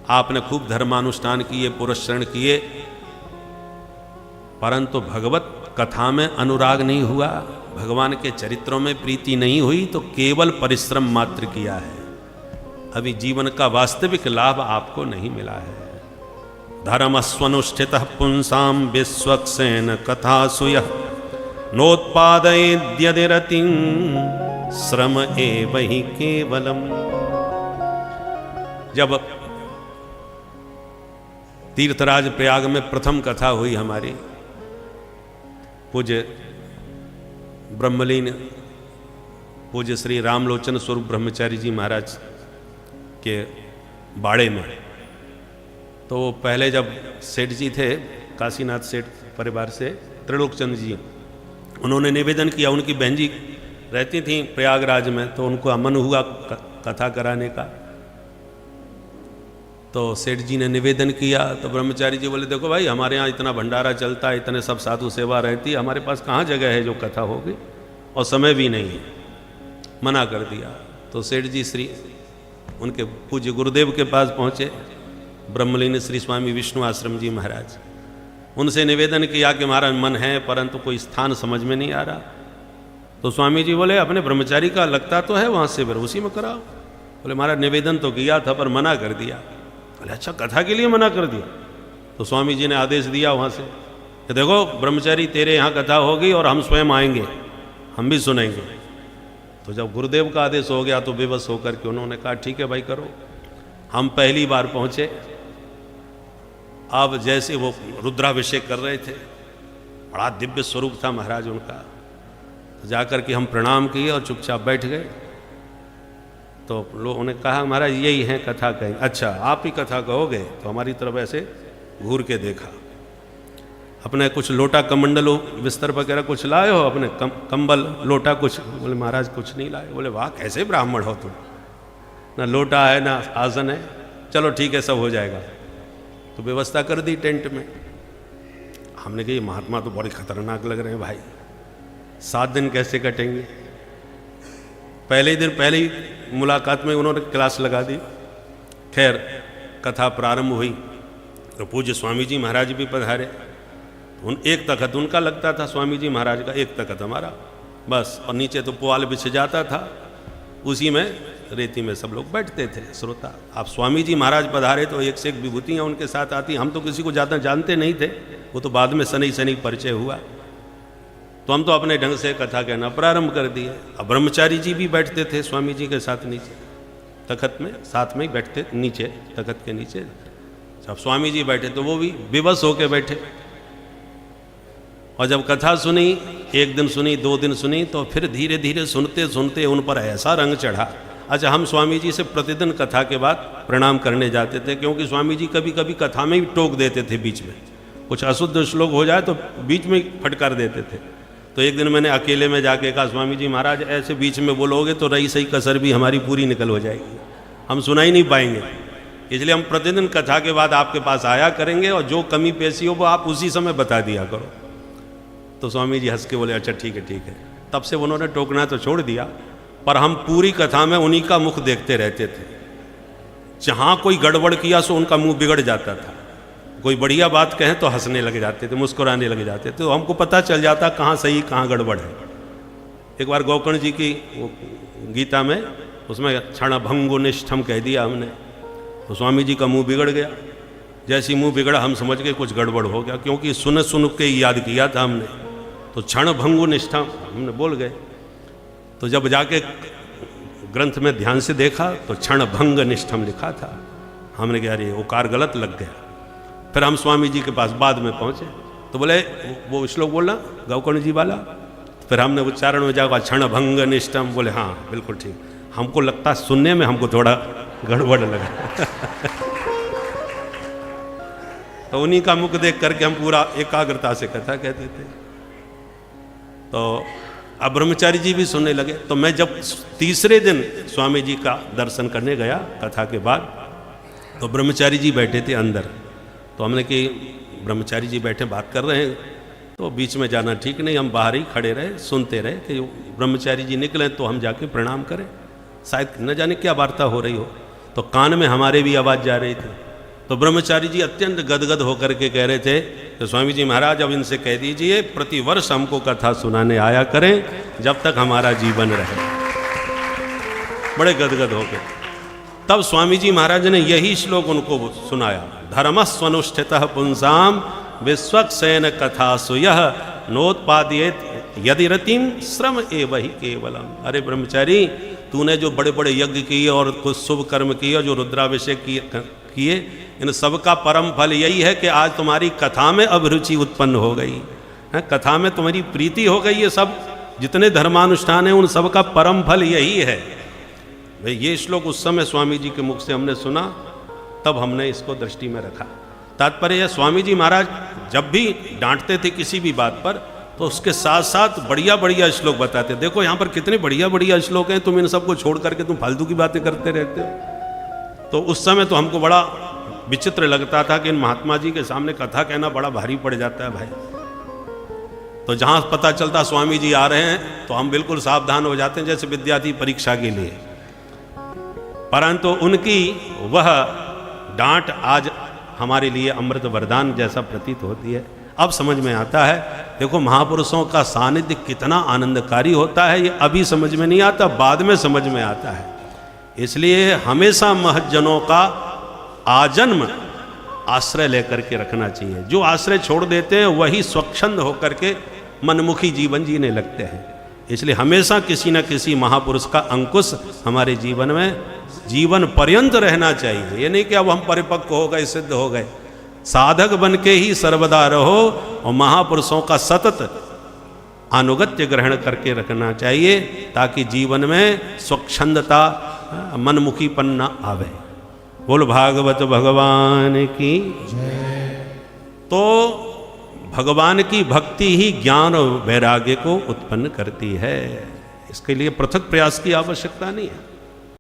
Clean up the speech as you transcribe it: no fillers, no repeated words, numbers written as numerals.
आपने खूब धर्मानुष्ठान किए, पुरस्रण किए, परंतु भगवत कथा में अनुराग नहीं हुआ, भगवान के चरित्रों में प्रीति नहीं हुई, तो केवल परिश्रम मात्र किया है, अभी जीवन का वास्तविक लाभ आपको नहीं मिला है। धर्मस्वनुष्ठित पुंसाम विश्वक्सेन कथा सुय नोत्पादयेद्यदिरतिं श्रम एव हि केवलम। जब तीर्थराज प्रयाग में प्रथम कथा हुई हमारी, पूज्य ब्रह्मलीन पूज्य श्री रामलोचन स्वरूप ब्रह्मचारी जी महाराज के बाड़े में, तो पहले जब सेठ जी थे, काशीनाथ सेठ परिवार से त्रिलोकचंद जी, उन्होंने निवेदन किया, उनकी बहन जी रहती थी प्रयागराज में, तो उनको मन हुआ कथा कराने का, तो सेठ जी ने निवेदन किया, तो ब्रह्मचारी जी बोले देखो भाई, हमारे यहाँ इतना भंडारा चलता है, इतने सब साधु सेवा रहती है, हमारे पास कहाँ जगह है जो कथा होगी, और समय भी नहीं है, मना कर दिया। तो सेठ जी श्री उनके पूज्य गुरुदेव के पास पहुँचे, ब्रह्मलीन श्री स्वामी विष्णु आश्रम जी महाराज, उनसे निवेदन किया कि हमारा मन है परंतु कोई स्थान समझ में नहीं आ रहा। तो स्वामी जी बोले अपने ब्रह्मचारी का लगता तो है वहाँ से, फिर उसी में कराओ। बोले हमारा निवेदन तो किया था पर मना कर दिया। बोले अच्छा, कथा के लिए मना कर दिया? तो स्वामी जी ने आदेश दिया वहाँ से कि देखो ब्रह्मचारी तेरे यहाँ कथा होगी और हम स्वयं आएंगे, हम भी सुनेंगे। तो जब गुरुदेव का आदेश हो गया तो बेबस होकर के उन्होंने कहा ठीक है भाई करो। हम पहली बार पहुँचे, अब जैसे वो रुद्राभिषेक कर रहे थे, बड़ा दिव्य स्वरूप था महाराज उनका, तो जाकर के हम प्रणाम किए और चुपचाप बैठ गए। तो लोगों ने कहा महाराज यही है कथा कहें। अच्छा आप ही कथा कहोगे? तो हमारी तरफ ऐसे घूर के देखा। अपने कुछ लोटा कमंडल बिस्तर वगैरह कुछ लाए हो, अपने कंबल लोटा कुछ? बोले महाराज कुछ नहीं लाए। बोले वाह कैसे ब्राह्मण हो तुम, ना लोटा है ना आसन है, चलो ठीक है सब हो जाएगा। तो व्यवस्था कर दी टेंट में। हमने कहा ये महात्मा तो बड़े खतरनाक लग रहे हैं भाई, 7 दिन कैसे कटेंगे? पहले ही दिन पहले ही मुलाकात में उन्होंने क्लास लगा दी। खैर कथा प्रारंभ हुई तो पूज्य स्वामी जी महाराज भी पधारे। एक तखत उनका लगता था, स्वामी जी महाराज का एक तखत हमारा, बस। और नीचे तो पुआल बिछ जाता था, उसी में रेती में सब लोग बैठते थे श्रोता। आप स्वामी जी महाराज पधारे तो एक से एक विभूतियाँ उनके साथ आती। हम तो किसी को ज़्यादा जानते नहीं थे, वो तो बाद में शनि शनि परिचय हुआ। तो हम तो अपने ढंग से कथा कहना प्रारंभ कर दिए। अब ब्रह्मचारी जी भी बैठते थे स्वामी जी के साथ नीचे तखत में, साथ में ही बैठते नीचे तखत के नीचे। जब स्वामी जी बैठे तो वो भी विवश होके बैठे। और जब कथा सुनी, एक दिन सुनी, 2 दिन सुनी, तो फिर धीरे धीरे सुनते सुनते उन पर ऐसा रंग चढ़ा। अच्छा हम स्वामी जी से प्रतिदिन कथा के बाद प्रणाम करने जाते थे, क्योंकि स्वामी जी कभी कभी कथा में ही टोक देते थे, बीच में कुछ अशुद्ध श्लोक हो जाए तो बीच में ही फटकार देते थे। तो एक दिन मैंने अकेले में जाके कहा स्वामी जी महाराज ऐसे बीच में बोलोगे तो रही सही कसर भी हमारी पूरी निकल हो जाएगी, हम सुना ही नहीं पाएंगे, इसलिए हम प्रतिदिन कथा के बाद आपके पास आया करेंगे और जो कमी पेशी हो वो आप उसी समय बता दिया करो। तो स्वामी जी हंस के बोले अच्छा ठीक है ठीक है। तब से उन्होंने टोकना तो छोड़ दिया, पर हम पूरी कथा में उन्हीं का मुख देखते रहते थे। जहाँ कोई गड़बड़ किया सो उनका मुंह बिगड़ जाता था, कोई बढ़िया बात कहें तो हंसने लग जाते थे, मुस्कुराने लग जाते थे। तो हमको पता चल जाता कहाँ सही कहाँ गड़बड़ है। एक बार गोकर्ण जी की वो गीता में उसमें क्षण भंगुनिष्ठम कह दिया हमने, तो स्वामी जी का मुंह बिगड़ गया। जैसे मुंह बिगड़ा हम समझ के कुछ गड़बड़ हो गया, क्योंकि सुन के याद किया था हमने। तो क्षण भंगुनिष्ठम हमने बोल गए। तो जब जाके ग्रंथ में ध्यान से देखा तो क्षण भंग निष्ठम लिखा था। हमने कहा अरे ओकार गलत लग गया। फिर हम स्वामी जी के पास बाद में पहुँचे तो बोले वो श्लोक बोलना गोकर्ण जी वाला। फिर हमने उच्चारण में जाकर क्षण भंग निष्ठम, बोले हाँ बिल्कुल ठीक। हमको लगता सुनने में हमको थोड़ा गड़बड़ लगा। तो उन्हीं का मुख देख करके हम पूरा एकाग्रता से कथा कहते थे। तो अब ब्रह्मचारी जी भी सुनने लगे। तो मैं जब तीसरे दिन स्वामी जी का दर्शन करने गया कथा के बाद, तो ब्रह्मचारी जी बैठे थे अंदर। तो हमने कि ब्रह्मचारी जी बैठे बात कर रहे हैं, तो बीच में जाना ठीक नहीं, हम बाहर ही खड़े रहे, सुनते रहे कि ब्रह्मचारी जी निकले तो हम जाके प्रणाम करें, शायद न जाने क्या वार्ता हो रही हो। तो कान में हमारे भी आवाज़ जा रही थी। तो ब्रह्मचारी जी अत्यंत गदगद होकर के कह रहे थे तो स्वामी जी महाराज अब इनसे कह दीजिए प्रतिवर्ष हमको कथा सुनाने आया करें जब तक हमारा जीवन रहे। बड़े गदगद हो गए। तब स्वामी जी महाराज ने यही श्लोक उनको सुनाया, धर्मस्वनुष्ठितः पुंसाम विश्वक्सेन कथा सुयः नोत्पादयेत यदि रतिम श्रम एव ही केवलम। अरे ब्रह्मचारी, तूने जो बड़े बड़े यज्ञ किए और कुछ शुभ कर्म किए, जो रुद्राभिषेक किए, इन सब का परम फल यही है कि आज तुम्हारी कथा में अभिरुचि उत्पन्न हो गई है, कथा में तुम्हारी प्रीति हो गई। ये सब जितने धर्मानुष्ठान हैं उन सब का परम फल यही है। भाई ये श्लोक उस समय स्वामी जी के मुख से हमने सुना, तब हमने इसको दृष्टि में रखा। तात्पर्य है स्वामी जी महाराज जब भी डांटते थे किसी भी बात पर तो उसके साथ साथ बढ़िया बढ़िया श्लोक बताते। देखो यहाँ पर कितने बढ़िया बढ़िया श्लोक हैं, तुम इन सबको छोड़ करके तुम फालतू की बातें करते रहते हो। तो उस समय तो हमको बड़ा विचित्र लगता था कि इन महात्मा जी के सामने कथा कहना बड़ा भारी पड़ जाता है भाई। तो जहाँ पता चलता स्वामी जी आ रहे हैं तो हम बिल्कुल सावधान हो जाते हैं, जैसे विद्यार्थी परीक्षा के लिए। परंतु उनकी वह डांट आज हमारे लिए अमृत वरदान जैसा प्रतीत होती है। अब समझ में आता है, देखो महापुरुषों का सानिध्य कितना आनंदकारी होता है, ये अभी समझ में नहीं आता, बाद में समझ में आता है। इसलिए हमेशा महज्जनों का आजन्म आश्रय लेकर के रखना चाहिए। जो आश्रय छोड़ देते हैं वही स्वच्छंद होकर के मनमुखी जीवन जीने लगते हैं। इसलिए हमेशा किसी न किसी महापुरुष का अंकुश हमारे जीवन में जीवन पर्यंत रहना चाहिए। ये नहीं कि अब हम परिपक्व हो गए, सिद्ध हो गए। साधक बन के ही सर्वदा रहो और महापुरुषों का सतत अनुगत्य ग्रहण करके रखना चाहिए, ताकि जीवन में स्वच्छंदता मनमुखीपन न आवे। बोल भागवत भगवान की जय। तो भगवान की भक्ति ही ज्ञान और वैराग्य को उत्पन्न करती है। इसके लिए पृथक प्रयास की आवश्यकता नहीं है।